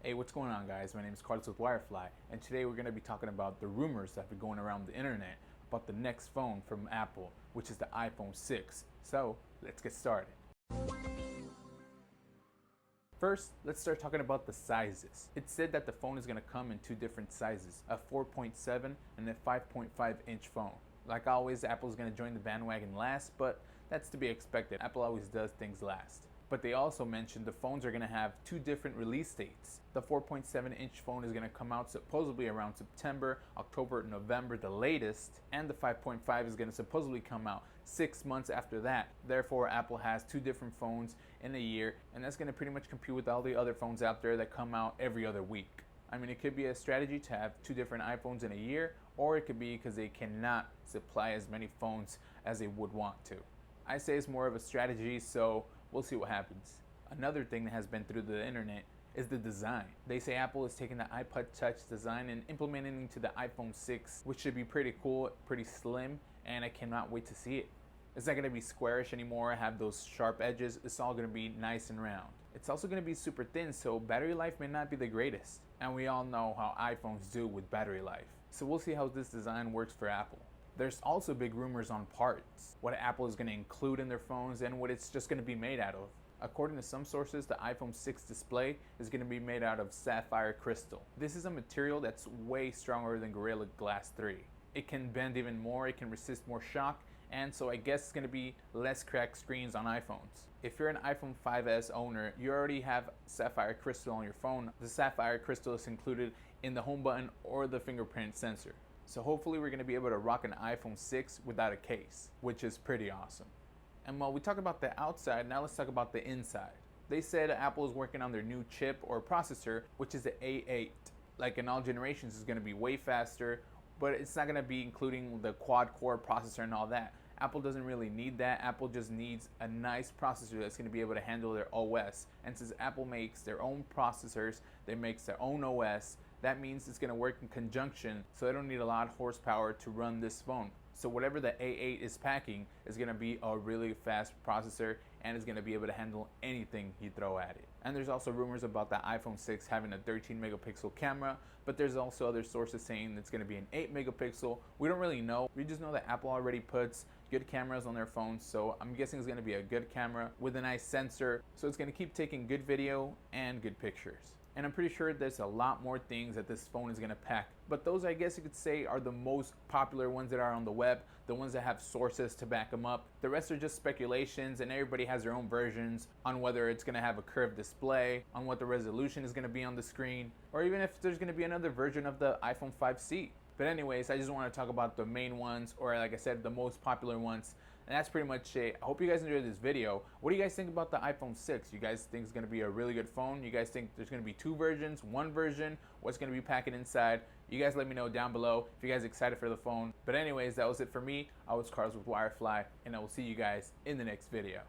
Hey, what's going on, guys? My name is Carlos with Wirefly, and today we're going to be talking about the rumors that have been going around the internet about the next phone from Apple, which is the iPhone 6. So, let's get started. First, let's start talking about the sizes. It's said that the phone is going to come in two different sizes, a 4.7 and a 5.5 inch phone. Like always, Apple's going to join the bandwagon last, but that's to be expected. Apple always does things last. But they also mentioned the phones are going to have two different release dates. The 4.7 inch phone is going to come out supposedly around September, October, November, the latest, and the 5.5 is going to supposedly come out 6 months after that. Therefore, Apple has two different phones in a year, and that's going to pretty much compete with all the other phones out there that come out every other week. I mean, it could be a strategy to have two different iPhones in a year, or it could be because they cannot supply as many phones as they would want to. I say it's more of a strategy, so we'll see what happens. Another thing that has been through the internet is the design. They say Apple is taking the iPod Touch design and implementing it into the iPhone 6, which should be pretty cool, pretty slim, and I cannot wait to see it. It's not going to be squarish anymore, have those sharp edges. It's all going to be nice and round. It's also going to be super thin, so battery life may not be the greatest. And we all know how iPhones do with battery life. So we'll see how this design works for Apple. There's also big rumors on parts, what Apple is going to include in their phones and what it's just going to be made out of. According to some sources, the iPhone 6 display is going to be made out of sapphire crystal. This is a material that's way stronger than Gorilla Glass 3. It can bend even more, it can resist more shock, and so I guess it's going to be less cracked screens on iPhones. If you're an iPhone 5S owner, you already have sapphire crystal on your phone. The sapphire crystal is included in the home button or the fingerprint sensor. So hopefully we're going to be able to rock an iPhone 6 without a case, which is pretty awesome. And while we talk about the outside, now let's talk about the inside. They said Apple is working on their new chip or processor, which is the A8. Like in all generations, it's going to be way faster, but it's not going to be including the quad-core processor and all that. Apple doesn't really need that. Apple just needs a nice processor that's going to be able to handle their OS. And since Apple makes their own processors, they make their own OS, that means it's going to work in conjunction, so they don't need a lot of horsepower to run this phone. So whatever the A8 is packing is going to be a really fast processor, and it's going to be able to handle anything you throw at it. And there's also rumors about the iPhone 6 having a 13 megapixel camera, but there's also other sources saying it's going to be an 8 megapixel. We don't really know. We just know that Apple already puts good cameras on their phones, so I'm guessing it's going to be a good camera with a nice sensor, so it's going to keep taking good video and good pictures. And I'm pretty sure there's a lot more things that this phone is going to pack. But those, I guess you could say, are the most popular ones that are on the web, the ones that have sources to back them up. The rest are just speculations, and everybody has their own versions on whether it's going to have a curved display, on what the resolution is going to be on the screen, or even if there's going to be another version of the iPhone 5C. But anyways, I just want to talk about the main ones, or like I said, the most popular ones. And that's pretty much it. I hope you guys enjoyed this video. What do you guys think about the iPhone 6? You guys think it's going to be a really good phone? You guys think there's going to be two versions, one version? What's going to be packed inside? You guys let me know down below if you guys are excited for the phone. But anyways, that was it for me. I was Carlos with Wirefly, and I will see you guys in the next video.